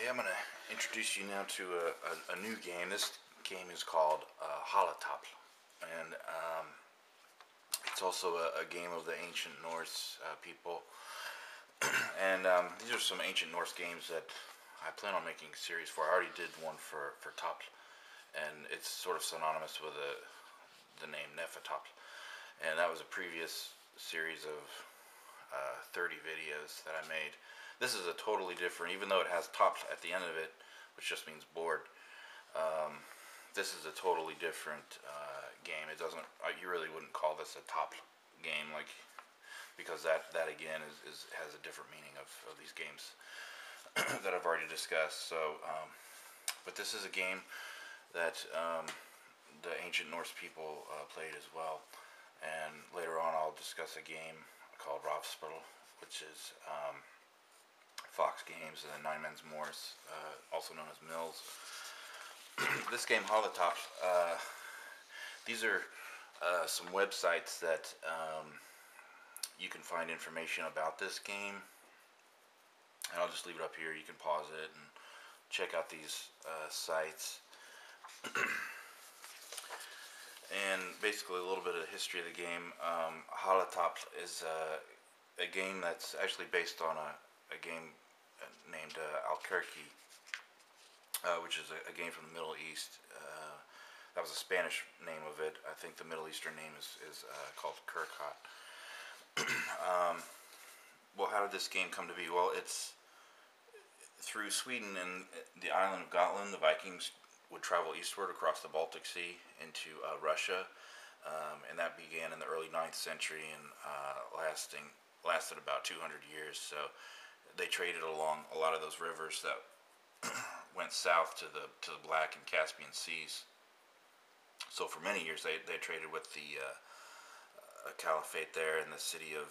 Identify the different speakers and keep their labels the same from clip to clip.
Speaker 1: Okay, I'm going to introduce you now to a new game. This game is called Halatafl, and it's also a game of the ancient Norse people. And these are some ancient Norse games that I plan on making a series for. I already did one for Topl, and it's sort of synonymous with the name Nefatopl. And that was a previous series of 30 videos that I made. This is a totally different, even though it has top at the end of it, which just means board. This is a totally different game. It doesn't, you really wouldn't call this a top game, like, because that again has a different meaning of these games that I've already discussed. So, but this is a game that the ancient Norse people played as well. And later on, I'll discuss a game called Halatafl, which is Fox Games and then Nine Men's Morse, also known as Mills. This game, Halatafl, these are some websites that you can find information about this game. And I'll just leave it up here. You can pause it and check out these sites. And basically a little bit of the history of the game. Halatafl is a game that's actually based on a game named Albuquerque, which is a game from the Middle East. That was a Spanish name of it. I think the Middle Eastern name is called Kurkot. Well, how did this game come to be? Well, it's through Sweden and the island of Gotland. The Vikings would travel eastward across the Baltic Sea into Russia, and that began in the early 9th century and lasted about 200 years. So they traded along a lot of those rivers that went south to the Black and Caspian Seas. So for many years they traded with the caliphate there in the city of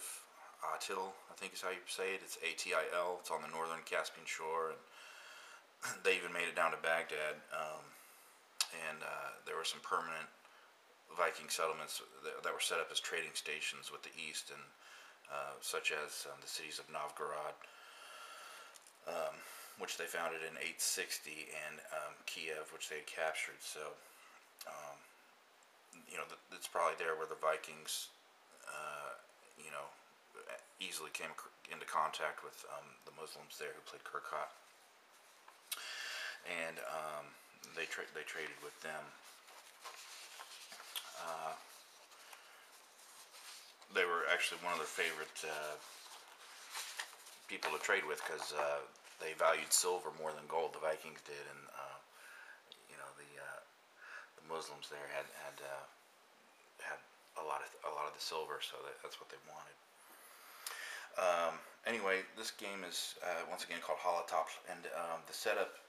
Speaker 1: Atil, I think is how you say it. It's Atil. It's on the northern Caspian shore, and they even made it down to Baghdad. And there were some permanent Viking settlements that were set up as trading stations with the east, and such as the cities of Novgorod, which they founded in 860, and Kiev, which they had captured. So, it's probably there where the Vikings, easily came into contact with the Muslims there who played Kurkot, and they traded with them. They were actually one of their favorite people to trade with because they valued silver more than gold. The Vikings did, and the Muslims there had a lot of the silver, so that's what they wanted. Anyway, this game is once again called Halatafl, and the setup.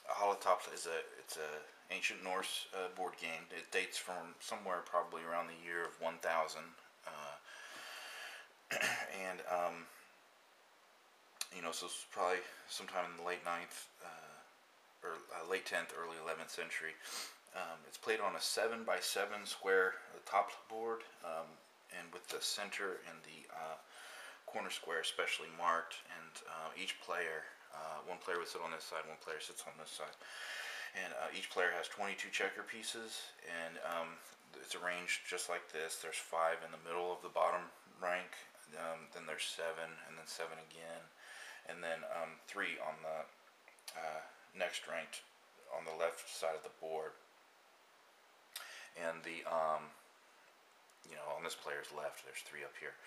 Speaker 1: Halatafl is it's a ancient Norse board game. It dates from somewhere probably around the year of 1000, and so it's probably sometime in the late 9th or late 10th, early 11th century. It's played on a 7x7 square top board, and with the center and the corner square specially marked, and each player, one player would sit on this side, one player sits on this side, and each player has 22 checker pieces, and it's arranged just like this. There's 5 in the middle of the bottom rank, then there's 7, and then 7 again, and then 3 on the next ranked on the left side of the board, and the on this player's left there's 3 up here.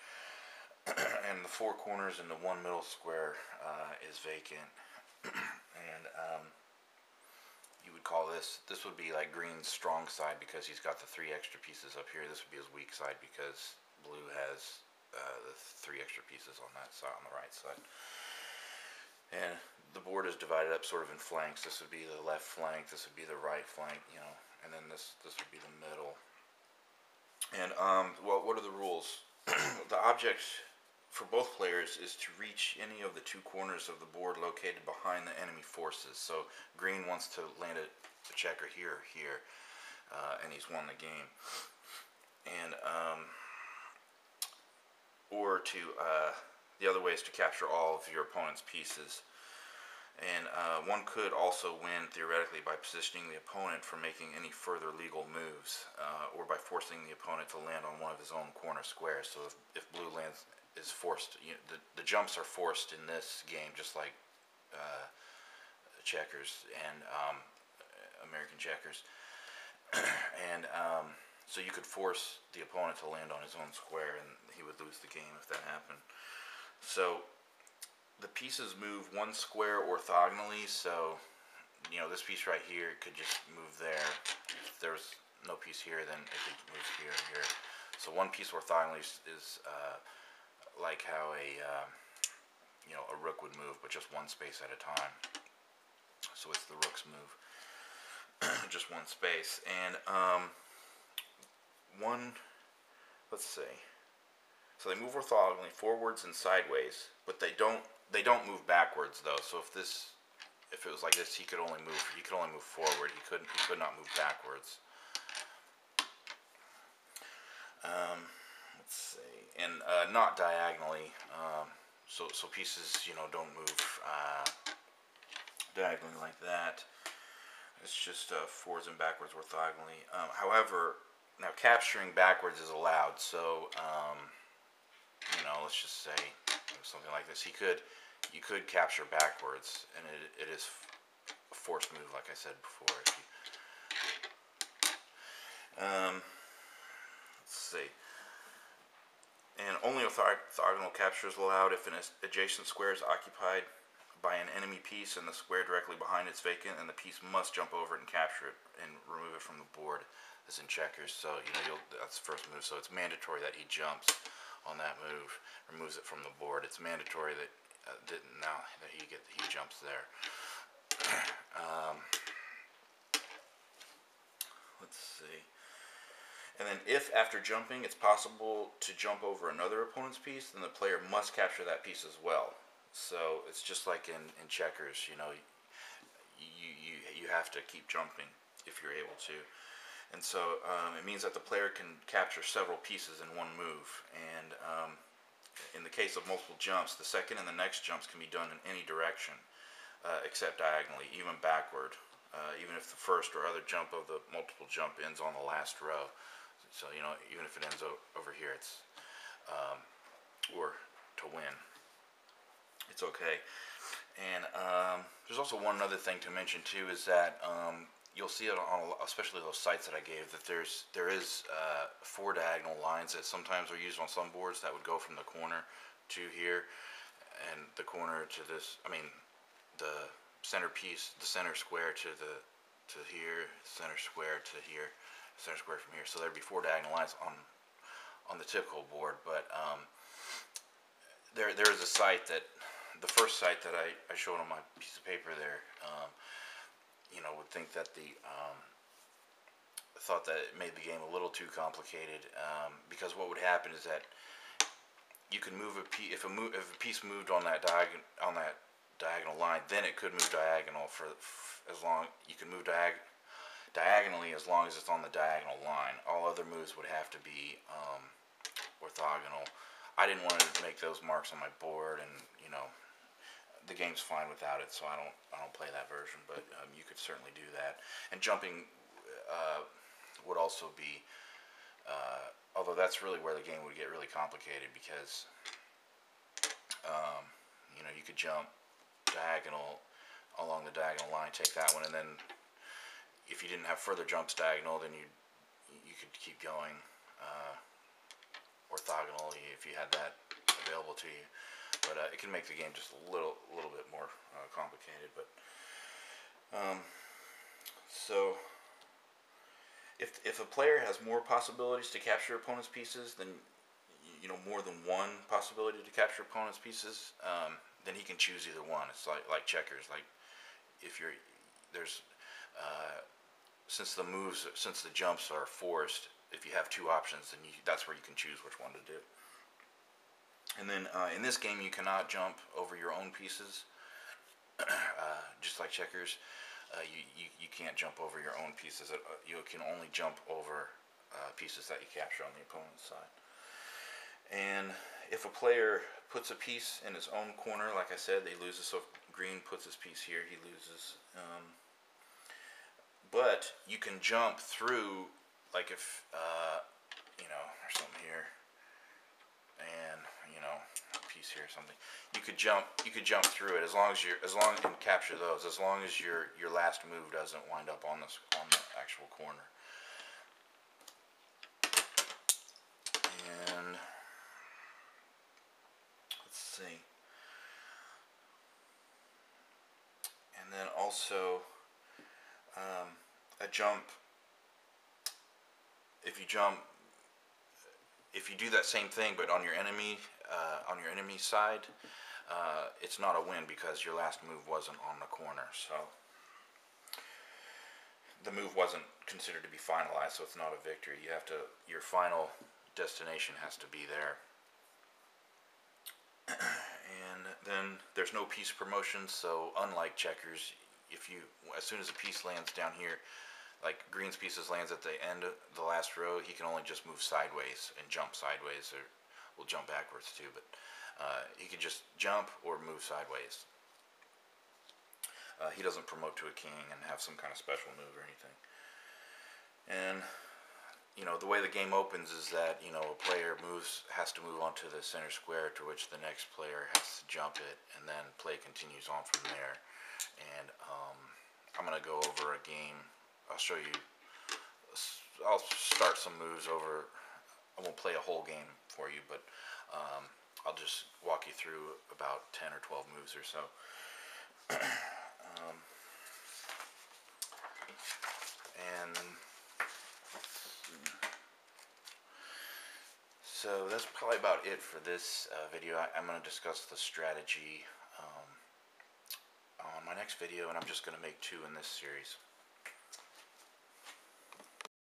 Speaker 1: And the 4 corners and the 1 middle square is vacant. And you would call this would be like green's strong side because he's got the 3 extra pieces up here. This would be his weak side because blue has the 3 extra pieces on that side, on the right side. And the board is divided up sort of in flanks. This would be the left flank, this would be the right flank, and then this would be the middle. And well, what are the rules? The object for both players is to reach any of the 2 corners of the board located behind the enemy forces. So green wants to land a checker here, and he's won the game. And or to the other way is to capture all of your opponent's pieces. And one could also win theoretically by positioning the opponent from making any further legal moves, or by forcing the opponent to land on one of his own corner squares. So if blue lands is forced, the jumps are forced in this game, just like checkers and American checkers. And so you could force the opponent to land on his own square, and he would lose the game if that happened. So the pieces move one square orthogonally, so this piece right here could just move there. If there's no piece here, then it moves here and here. So one piece orthogonally is like how a rook would move, but just one space at a time. So it's the rook's move, just one space. And let's see. So they move orthogonally forwards and sideways, but they don't move backwards though. So if it was like this, he could only move forward. He could not move backwards. Let's see, and not diagonally. So pieces don't move diagonally like that. It's just forwards and backwards orthogonally. However, now capturing backwards is allowed. So let's just say something like this. You could capture backwards, and it is a forced move, like I said before. Let's see. And only orthogonal capture is allowed if an adjacent square is occupied by an enemy piece and the square directly behind it's vacant, and the piece must jump over it and capture it and remove it from the board, as in checkers. So that's the first move. So it's mandatory that he jumps on that move, removes it from the board. It's mandatory that he jumps there. Let's see. And then if after jumping it's possible to jump over another opponent's piece, then the player must capture that piece as well. So it's just like in checkers, you have to keep jumping if you're able to. And so it means that the player can capture several pieces in one move. And in the case of multiple jumps, the second and the next jumps can be done in any direction except diagonally, even backward, even if the first or other jump of the multiple jump ends on the last row. So even if it ends over here, it's or to win, it's okay. And there's also one other thing to mention too, is that you'll see it on especially those sites that I gave, that there is 4 diagonal lines that sometimes are used on some boards that would go from the corner to here, and the corner to this. I mean, the center piece, the center square to here, center square to here, center square from here. So there'd be 4 diagonal lines on the typical board, but there is a site that, the first site that I showed on my piece of paper there, would think that thought that it made the game a little too complicated, because what would happen is that you can move a piece, if a piece moved on that diagonal line, then it could move diagonal for as long, you can move diagonally as long as it's on the diagonal line. All other moves would have to be orthogonal. I didn't want to make those marks on my board, and the game's fine without it, so I don't play that version. But you could certainly do that. And jumping would also be, although that's really where the game would get really complicated, because you could jump diagonal along the diagonal line, take that one, and then if you didn't have further jumps diagonal, then you could keep going orthogonally if you had that available to you. But it can make the game just a little bit more complicated. But so if a player has more possibilities to capture opponent's pieces than more than one possibility to capture opponent's pieces, then he can choose either one. It's like checkers. Like if there's since the jumps are forced, if you have 2 options, then that's where you can choose which one to do. And then in this game, you cannot jump over your own pieces, just like checkers. You can't jump over your own pieces. You can only jump over pieces that you capture on the opponent's side. And if a player puts a piece in his own corner, like I said, they lose it. So green puts his piece here, he loses. But you can jump through, like if, you know, there's something here, and, you know, a piece here or something. You could jump through it as long as and capture those, as long as your last move doesn't wind up on the actual corner. And let's see. And then also, a jump. If you do that same thing, but on your enemy side, it's not a win because your last move wasn't on the corner. So the move wasn't considered to be finalized, so it's not a victory. You have to, your final destination has to be there. And then there's no piece promotion, so unlike checkers, as soon as a piece lands down here, like green's pieces lands at the end of the last row, he can only just move sideways and jump sideways, or will jump backwards too, but he can just jump or move sideways. He doesn't promote to a king and have some kind of special move or anything. And you know, the way the game opens is that, you know, a player has to move onto the center square, to which the next player has to jump it, and then play continues on from there. And I'm gonna go over a game. I'll show you. I'll start some moves over. I won't play a whole game for you, but I'll just walk you through about 10 or 12 moves or so. And so that's probably about it for this video. I'm going to discuss the strategy on my next video, and I'm just going to make 2 in this series.